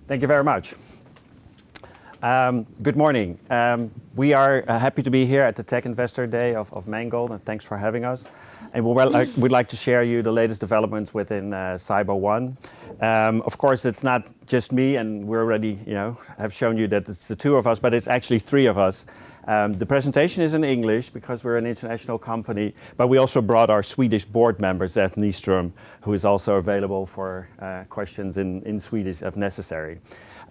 Thank you very much. Good morning. We are happy to be here at the Tech Investor Day of Mangold, and thanks for having us. And we'd like to share you the latest developments within CyberOne. Of course, it's not just me, and we already have shown you that it's the two of us, but it's actually three of us. The presentation is in English because we're an international company, but we also brought our Swedish board member, Zeth Nyström, who is also available for questions in Swedish if necessary.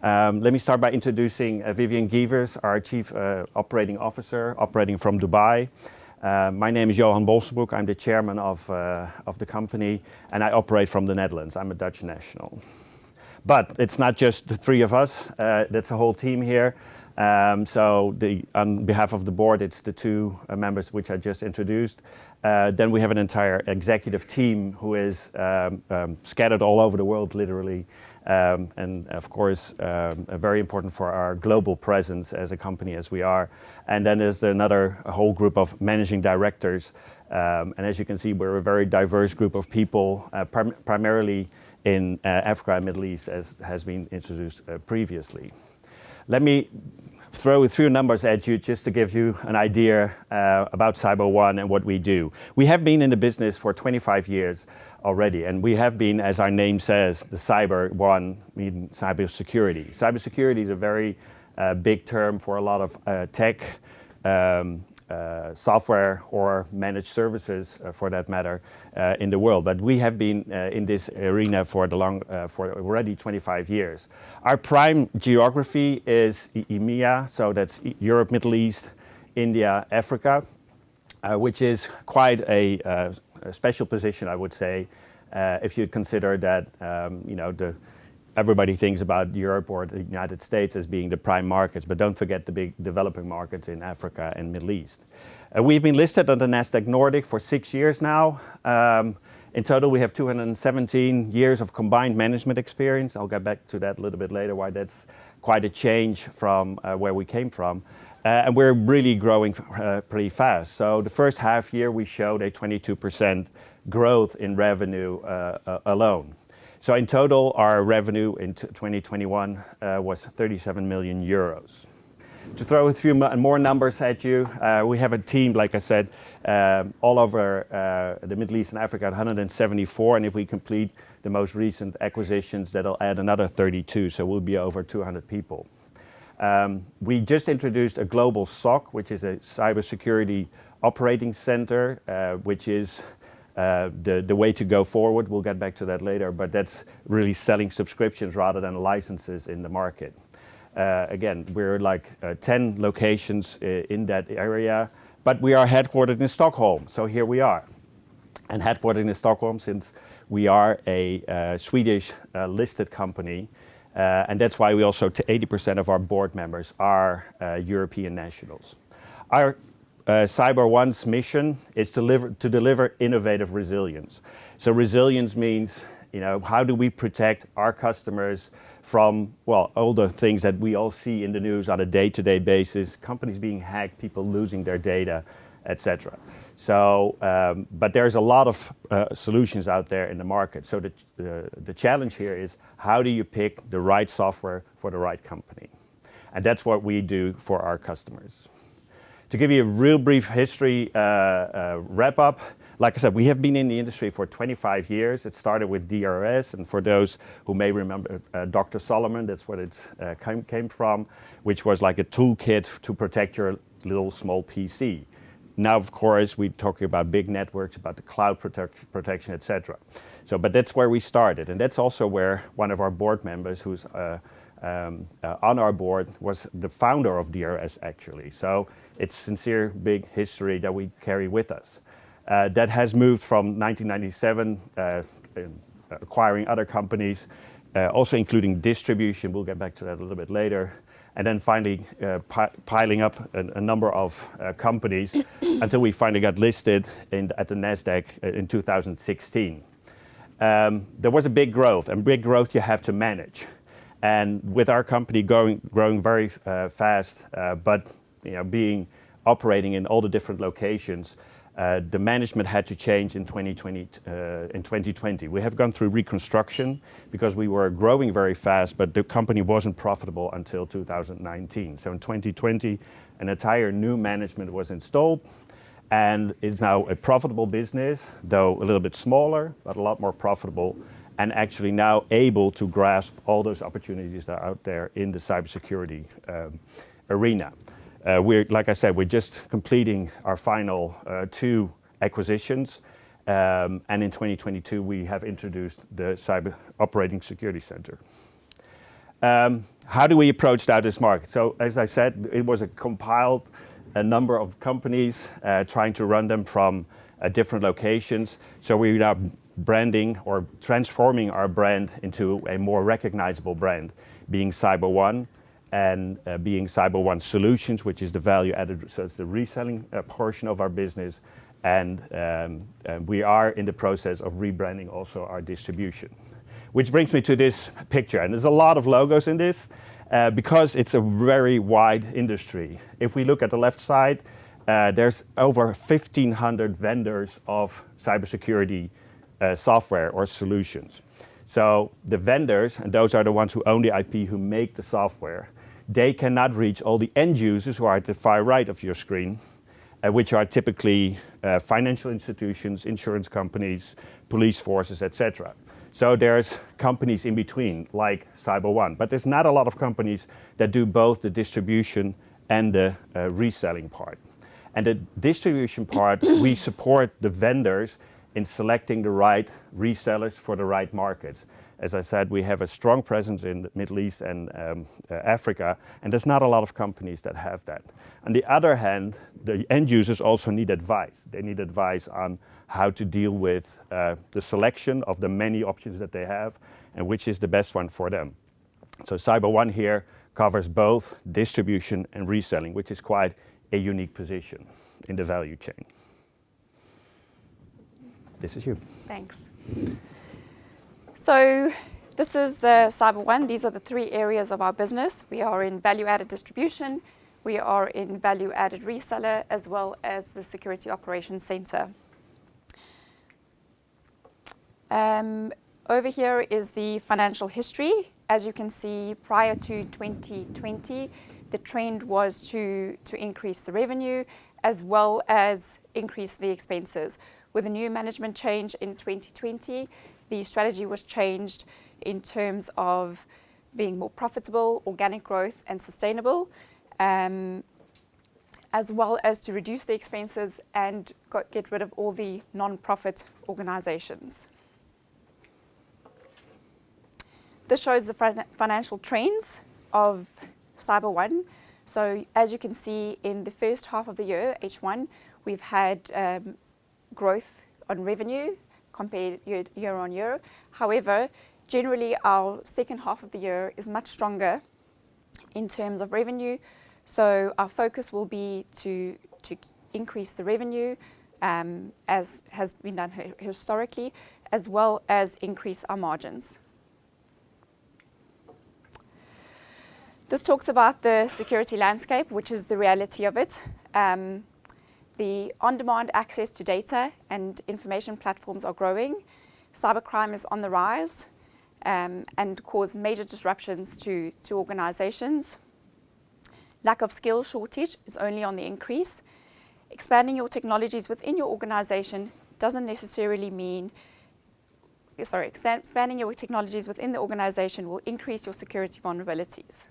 Let me start by introducing Vivian Gievers, our Chief Operating Officer, operating from Dubai. My name is Johan Bolsenbroek. I'm the chairman of the company, and I operate from the Netherlands. I'm a Dutch national. But it's not just the three of us. That's a whole team here. On behalf of the board, it's the two members which I just introduced. Then we have an entire executive team who is scattered all over the world, literally. And of course, very important for our global presence as a company as we are. And then there's a whole group of managing directors. And as you can see, we're a very diverse group of people, primarily in Africa and Middle East, as has been introduced previously. Let me throw a few numbers at you just to give you an idea about CyberOne and what we do. We have been in the business for 25 years already, and we have been, as our name says, the CyberOne, meaning cybersecurity. Cybersecurity is a very big term for a lot of tech, software or managed services, for that matter, in the world. But we have been in this arena for already 25 years. Our prime geography is EMEA, so that's Europe, Middle East, India, Africa, which is quite a special position, I would say, if you consider that everybody thinks about Europe or the United States as being the prime markets, but don't forget the big developing markets in Africa and Middle East. We've been listed on the Nasdaq Nordic for 6 years now. In total, we have 217 years of combined management experience. I'll get back to that a little bit later, why that's quite a change from where we came from. And we're really growing pretty fast. So the first half year, we showed a 22% growth in revenue alone. So in total, our revenue in 2021 was 37 million euros. To throw a few more numbers at you, we have a team, like I said, all over the Middle East and Africa, 174. And if we complete the most recent acquisitions, that'll add another 32. So we'll be over 200 people. We just introduced a global SOC, which is a cybersecurity operating center, which is the way to go forward. We'll get back to that later, but that's really selling subscriptions rather than licenses in the market. Again, we're like 10 locations in that area, but we are headquartered in Stockholm. So here we are. And headquartered in Stockholm since we are a Swedish listed company. And that's why we also, 80% of our board members are European nationals. Our CyberOne's mission is to deliver innovative resilience. So resilience means, how do we protect our customers from, all the things that we all see in the news on a day-to-day basis, companies being hacked, people losing their data, etc. So, but there's a lot of solutions out there in the market. So the challenge here is, how do you pick the right software for the right company? And that's what we do for our customers. To give you a real brief history wrap up, like I said, we have been in the industry for 25 years. It started with DRS, and for those who may remember Dr. Solomon, that's what it came from, which was like a toolkit to protect your little small PC. Now, of course, we're talking about big networks, about the cloud protection, etc. So, but that's where we started, and that's also where one of our board members, who's on our board, was the founder of DRS, actually. So it's sincere, big history that we carry with us. That has moved from 1997, acquiring other companies, also including distribution. We'll get back to that a little bit later. And then finally piling up a number of companies until we finally got listed at the Nasdaq in 2016. There was a big growth, and big growth you have to manage. And with our company growing very fast, but operating in all the different locations, The management had to change in 2020. We have gone through reconstruction because we were growing very fast, but the company wasn't profitable until 2019. So in 2020, an entire new management was installed and is now a profitable business, though a little bit smaller, but a lot more profitable, and actually now able to grasp all those opportunities that are out there in the cybersecurity arena. Like I said, we're just completing our final 2 acquisitions, and in 2022 we have introduced the Cyber Operating Security Center. How do we approach now this market? So as I said, it was a number of companies trying to run them from different locations. So we're now branding or transforming our brand into a more recognizable brand, being CyberOne, and being CyberOne Solutions, which is the value added, so it's the reselling portion of our business, and we are in the process of rebranding also our distribution. Which brings me to this picture, and there's a lot of logos in this, because it's a very wide industry. If we look at the left side, there's over 1,500 vendors of cybersecurity software or solutions. So the vendors, and those are the ones who own the IP, who make the software, they cannot reach all the end users who are at the far right of your screen, which are typically financial institutions, insurance companies, police forces, etc. So there's companies in between, like CyberOne, but there's not a lot of companies that do both the distribution and the reselling part. And the distribution part, we support the vendors in selecting the right resellers for the right markets. As I said, we have a strong presence in the Middle East and Africa, and there's not a lot of companies that have that. On the other hand, the end users also need advice. They need advice on how to deal with the selection of the many options that they have and which is the best one for them. So CyberOne here covers both distribution and reselling, which is quite a unique position in the value chain. This is you. Thanks. So this is CyberOne. These are the 3 areas of our business. We are in value-added distribution, we are in value-added reseller, as well as the Security Operations Center. Over here is the financial history. As you can see, prior to 2020, the trend was to increase the revenue as well as increase the expenses. With a new management change in 2020, the strategy was changed in terms of being more profitable, organic growth, and sustainable, as well as to reduce the expenses and get rid of all the non-profit organizations. This shows the financial trends of CyberOne. So as you can see, in the first half of the year, H1, we've had growth on revenue compared year on year. However, generally our second half of the year is much stronger in terms of revenue. So our focus will be to increase the revenue, as has been done historically, as well as increase our margins. This talks about the security landscape, which is the reality of it. The on-demand access to data and information platforms are growing. Cybercrime is on the rise and cause major disruptions to organizations. Lack of skill shortage is only on the increase. Expanding your technologies within your organization doesn't necessarily mean, expanding your technologies within the organization will increase your security vulnerabilities.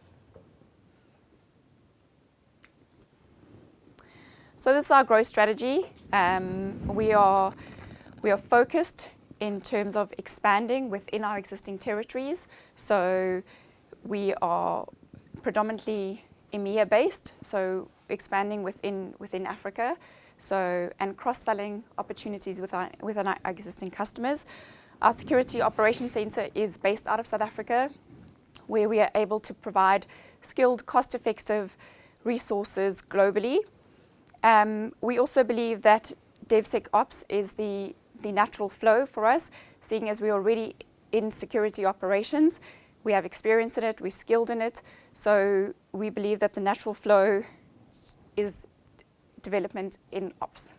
So this is our growth strategy. We are focused in terms of expanding within our existing territories. So we are predominantly EMEA based, so expanding within Africa, and cross-selling opportunities within our existing customers. Our Security Operations Center is based out of South Africa, where we are able to provide skilled, cost-effective resources globally. We also believe that DevSecOps is the natural flow for us, seeing as we are already in security operations. We have experience in it, we're skilled in it, so we believe that the natural flow is development in ops.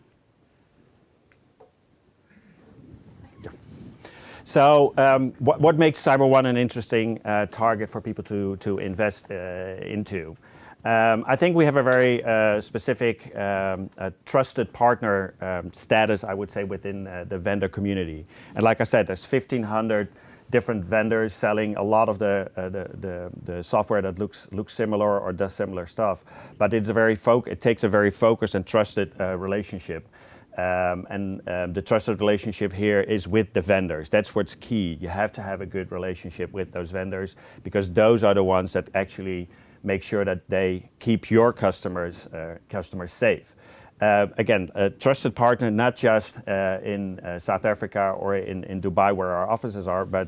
So what makes CyberOne an interesting target for people to invest into? I think we have a very specific trusted partner status, I would say, within the vendor community. And like I said, there's 1,500 different vendors selling a lot of the software that looks similar or does similar stuff. But it takes a very focused and trusted relationship. The trusted relationship here is with the vendors. That's what's key. You have to have a good relationship with those vendors, because those are the ones that actually make sure that they keep your customers safe. Again, a trusted partner, not just in South Africa or in Dubai where our offices are, but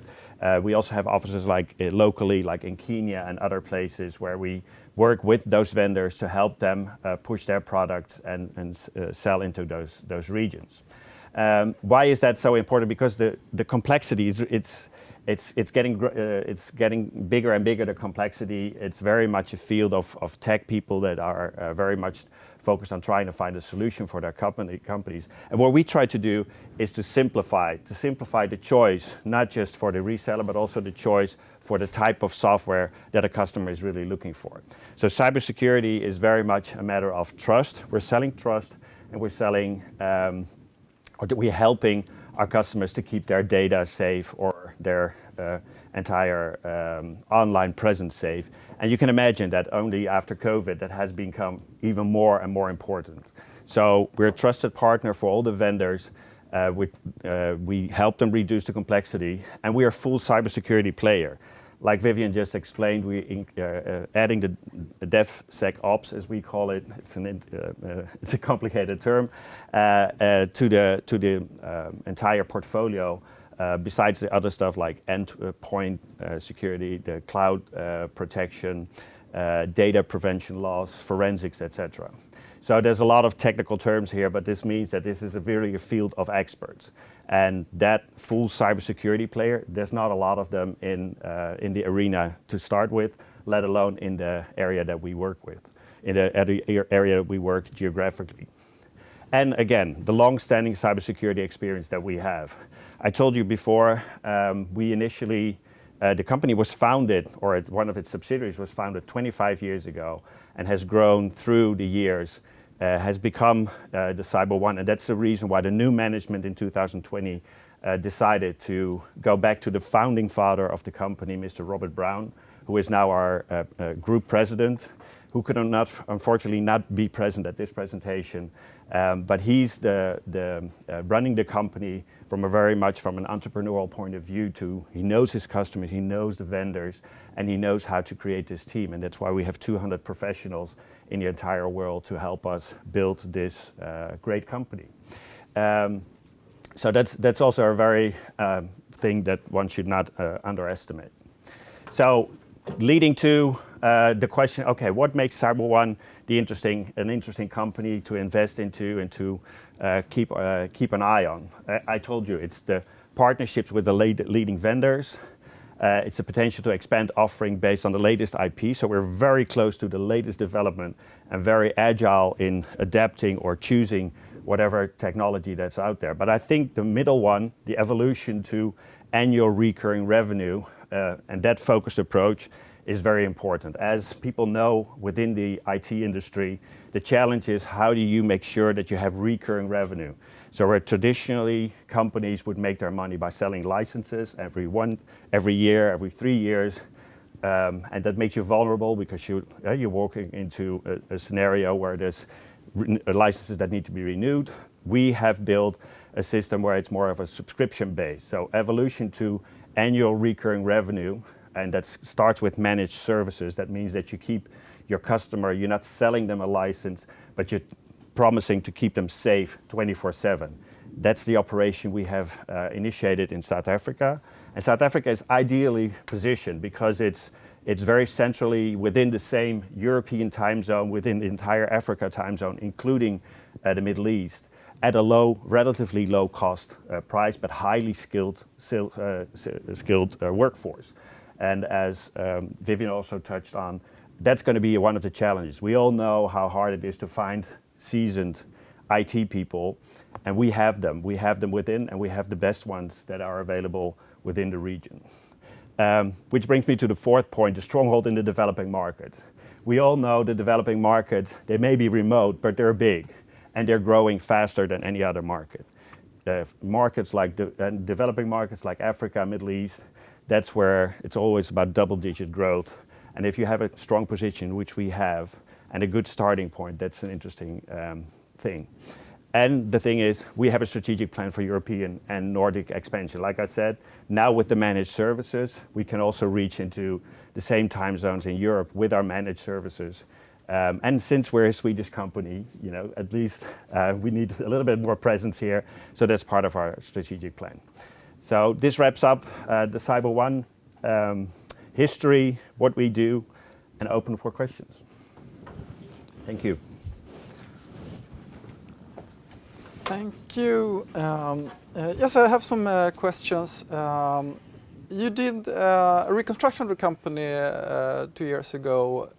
we also have offices like locally, like in Kenya and other places where we work with those vendors to help them push their products and sell into those regions. Why is that so important? Because the complexity it's getting bigger and bigger, the complexity. It's very much a field of tech people that are very much focused on trying to find a solution for their companies. And what we try to do is to simplify the choice, not just for the reseller, but also the choice for the type of software that a customer is really looking for. So cybersecurity is very much a matter of trust. We're selling trust, and we're helping our customers to keep their data safe or their entire online presence safe. And you can imagine that only after COVID that has become even more and more important. So we're a trusted partner for all the vendors. We help them reduce the complexity, and we are a full cybersecurity player. Like Vivian just explained, we adding the DevSecOps, as we call it. It's a complicated term to the entire portfolio. Besides the other stuff like endpoint security, the cloud protection, data prevention laws, forensics, etc. So there's a lot of technical terms here, but this means that this is really a field of experts. And that full cybersecurity player, there's not a lot of them in the arena to start with, let alone in the area that we work with, in the area we work geographically. And again, the long-standing cybersecurity experience that we have. I told you before, the company was founded, or one of its subsidiaries was founded 25 years ago and has grown through the years, has become the CyberOne. And that's the reason why the new management in 2020 decided to go back to the founding father of the company, Mr. Robert Brown, who is now our group president, who could unfortunately not be present at this presentation. But he's running the company very much from an entrepreneurial point of view. He knows his customers, he knows the vendors, and he knows how to create this team. And that's why we have 200 professionals in the entire world to help us build this great company. So that's also a very thing that one should not underestimate. So leading to the question, okay, what makes CyberOne an interesting company to invest into and to keep an eye on? I told you, it's the partnerships with the leading vendors. It's the potential to expand offering based on the latest IP. So we're very close to the latest development and very agile in adapting or choosing whatever technology that's out there. But I think the middle one, the evolution to annual recurring revenue, and that focused approach is very important. As people know within the IT industry, the challenge is how do you make sure that you have recurring revenue? So where traditionally companies would make their money by selling licenses every year, every 3 years, and that makes you vulnerable because you're walking into a scenario where there's licenses that need to be renewed. We have built a system where it's more of a subscription base. So evolution to annual recurring revenue, and that starts with managed services. That means that you keep your customer, you're not selling them a license, but you're promising to keep them safe 24/7. That's the operation we have initiated in South Africa. And South Africa is ideally positioned because it's very centrally within the same European time zone, within the entire Africa time zone, including the Middle East, at a relatively low cost price, but highly skilled workforce. And as Vivian also touched on, that's going to be one of the challenges. We all know how hard it is to find seasoned IT people, and we have them. We have them within, and we have the best ones that are available within the region. Which brings me to the fourth point, the stronghold in the developing markets. We all know the developing markets, they may be remote, but they're big, and they're growing faster than any other market. Markets like developing markets like Africa, Middle East, that's where it's always about double-digit growth. And if you have a strong position, which we have, and a good starting point, that's an interesting thing. And the thing is, we have a strategic plan for European and Nordic expansion. Like I said, now with the managed services, we can also reach into the same time zones in Europe with our managed services. And since we're a Swedish company, you know, at least we need a little bit more presence here. So that's part of our strategic plan. So this wraps up the Cyber One history, what we do, and open for questions. Thank you. Thank you. Yes, I have some questions. You did a reconstruction of the company 2 years ago.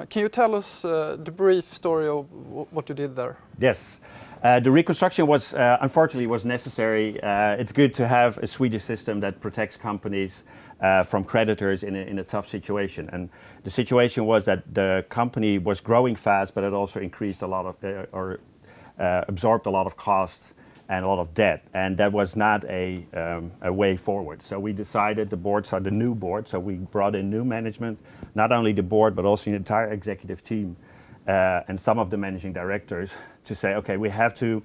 Can you tell us the brief story of what you did there? Yes. The reconstruction was, unfortunately, was necessary. It's good to have a Swedish system that protects companies from creditors in a tough situation. And the situation was that the company was growing fast, but it also increased a lot of, absorbed a lot of cost and a lot of debt, and that was not a way forward. So we decided, the boards are the new board, so we brought in new management, not only the board, but also the entire executive team and some of the managing directors, to say, okay, we have to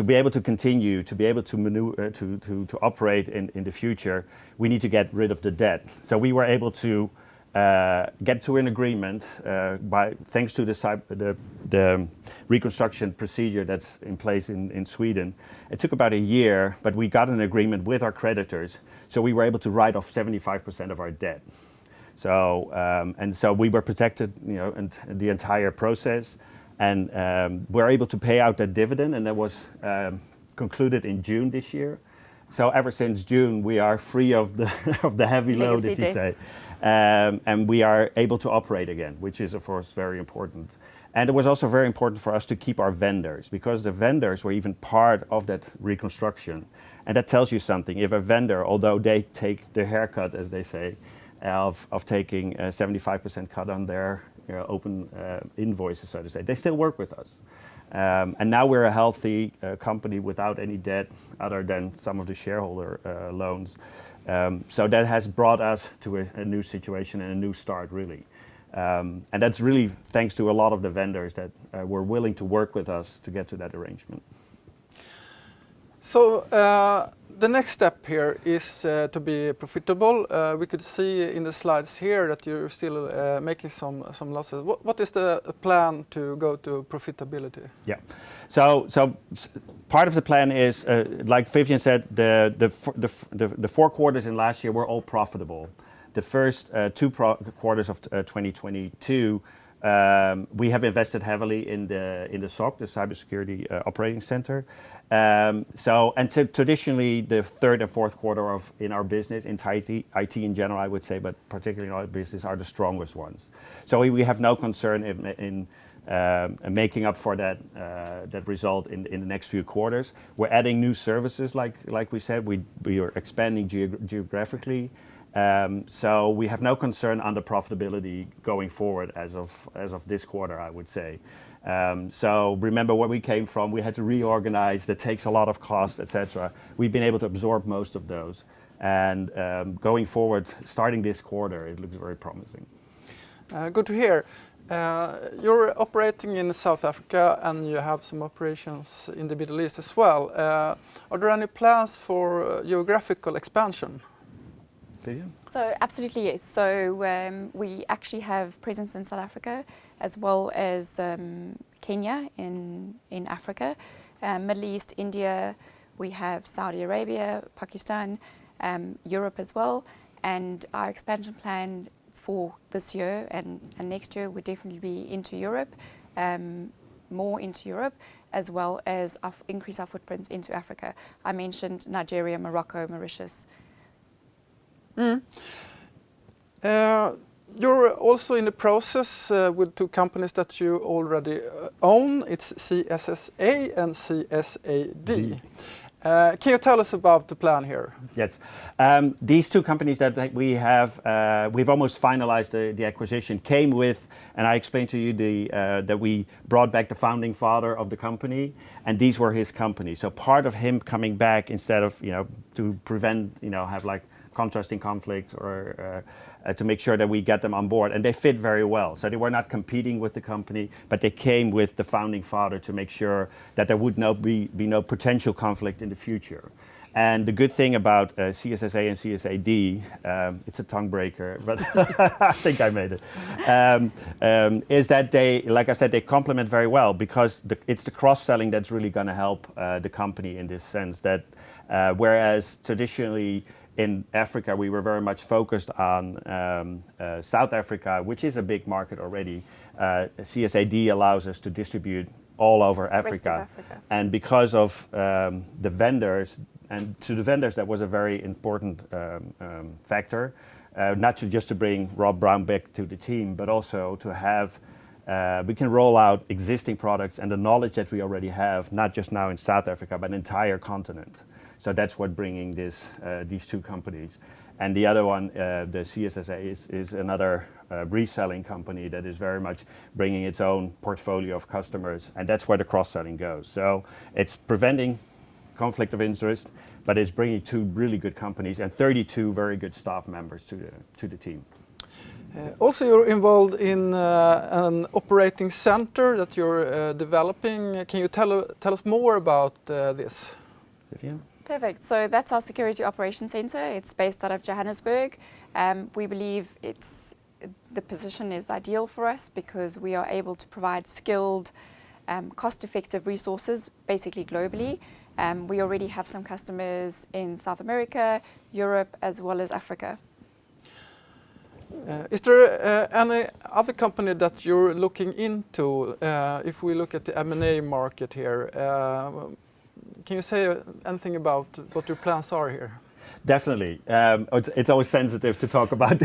be able to continue, to be able to maneuver, to operate in the future, we need to get rid of the debt. So we were able to get to an agreement thanks to the reconstruction procedure that's in place in Sweden. It took about a year, but we got an agreement with our creditors, so we were able to write off 75% of our debt. So and so we were protected, you know, and the entire process, and we're able to pay out that dividend, and that was concluded in June this year. So ever since June, we are free of the heavy load, if you say. And we are able to operate again, which is, of course, very important. And it was also very important for us to keep our vendors, because the vendors were even part of that reconstruction. And that tells you something. If a vendor, although they take the haircut, as they say, of taking a 75% cut on their open invoices, so to say, they still work with us. And now we're a healthy company without any debt other than some of the shareholder loans. So that has brought us to a new situation and a new start, really. And that's really thanks to a lot of the vendors that were willing to work with us to get to that arrangement. So the next step here is to be profitable. We could see in the slides here that you're still making some losses. What is the plan to go to profitability? Yeah, so part of the plan is, like Vivian said, the 4 quarters in last year were all profitable. The first 2 quarters of 2022, we have invested heavily in the SOC, the Cybersecurity Operating Center. Traditionally, the 3rd and 4th quarter in our business, in IT in general, I would say, but particularly in our business, are the strongest ones. So we have no concern in making up for that result in the next few quarters. We're adding new services, like we said. We are expanding geographically. So we have no concern on the profitability going forward as of this quarter, I would say. So remember where we came from. We had to reorganize. That takes a lot of costs, etc. We've been able to absorb most of those. And going forward, starting this quarter, it looks very promising. Good to hear. You're operating in South Africa, and you have some operations in the Middle East as well. Are there any plans for geographical expansion? So absolutely yes. So we actually have presence in South Africa as well as Kenya in Africa, Middle East, India. We have Saudi Arabia, Pakistan, Europe as well. And our expansion plan for this year and next year would definitely be into Europe, more into Europe, as well as increase our footprints into Africa. I mentioned Nigeria, Morocco, Mauritius. You're also in the process with two companies that you already own. It's CSSA and CSAD. Can you tell us about the plan here? Yes. These two companies that we have, we've almost finalized the acquisition, came with, and I explained to you that we brought back the founding father of the company, and these were his companies. So part of him coming back, instead of, to prevent, have like contrasting conflicts or to make sure that we get them on board, and they fit very well. So they were not competing with the company, but they came with the founding father to make sure that there would be no potential conflict in the future. And the good thing about CSSA and CSAD, it's a tongue breaker, but I think I made it, is that they, like I said, they complement very well, because it's the cross-selling that's really going to help the company in this sense, that whereas traditionally in Africa, we were very much focused on South Africa, which is a big market already. CSAD allows us to distribute all over Africa. Rest of Africa. And because of the vendors, and to the vendors that was a very important factor, not just to bring Rob Brown back to the team, but also to have, we can roll out existing products and the knowledge that we already have, not just now in South Africa, but an entire continent. So that's what bringing these two companies. And the other one, the CSSA, is another reselling company that is very much bringing its own portfolio of customers, and that's where the cross-selling goes. So it's preventing conflict of interest, but it's bringing two really good companies and 32 very good staff members to the team. Also, you're involved in an operating center that you're developing. Can you tell us more about this? Vivian? Perfect. So that's our Security Operations Center. It's based out of Johannesburg. We believe the position is ideal for us because we are able to provide skilled, cost-effective resources, basically globally. We already have some customers in South America, Europe, as well as Africa. Is there any other company that you're looking into? If we look at the M&A market here, can you say anything about what your plans are here? Definitely. It's always sensitive to talk about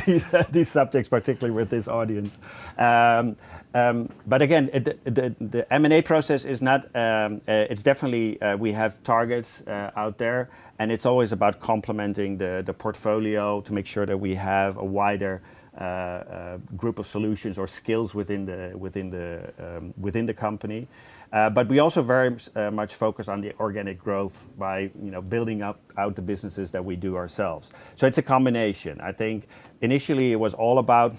these subjects, particularly with this audience. But again, the M&A process is not, it's definitely, we have targets out there, and it's always about complementing the portfolio to make sure that we have a wider group of solutions or skills within the company. But we also very much focus on the organic growth by building out the businesses that we do ourselves. So it's a combination. I think initially it was all about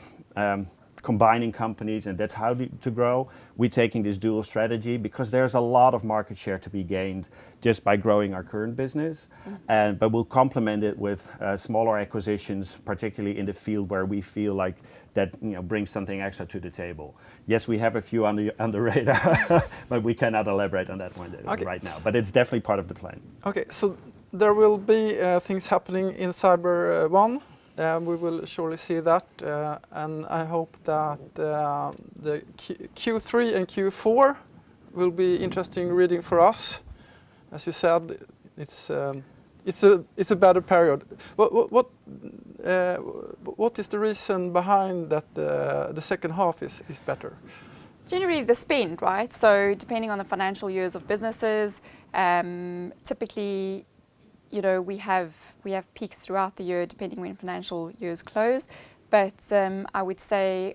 combining companies, and that's how to grow. We're taking this dual strategy because there's a lot of market share to be gained just by growing our current business. But we'll complement it with smaller acquisitions, particularly in the field where we feel like that brings something extra to the table. Yes, we have a few on the radar, but we cannot elaborate on that one right now. But it's definitely part of the plan. Okay, so there will be things happening in Cyber 1. We will surely see that, and I hope that the Q3 and Q4 will be interesting reading for us. As you said, it's a better period. What is the reason behind that the second half is better? Generally the spend, right? So depending on the financial years of businesses, typically, we have peaks throughout the year depending when financial years close. But I would say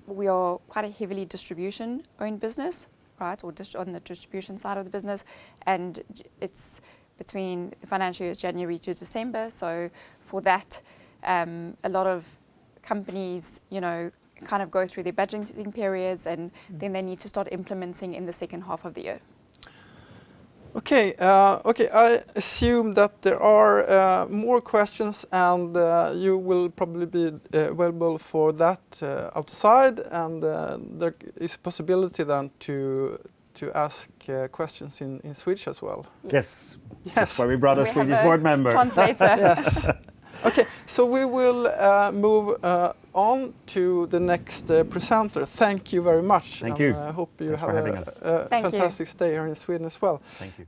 we are quite a heavily distribution-owned business, right? Or on the distribution side of the business, and it's between the financial years January to December. So for that, a lot of companies, kind of go through their budgeting periods, and then they need to start implementing in the second half of the year. Okay, I assume that there are more questions, and you will probably be available for that outside, and there is a possibility then to ask questions in Swedish as well. Yes. That's why we brought a Swedish board member. Translator. Yes. Okay, so we will move on to the next presenter. Thank you very much. Thank you. I hope you Thanks have for having us. a fantastic stay here in Sweden as well. Thank you.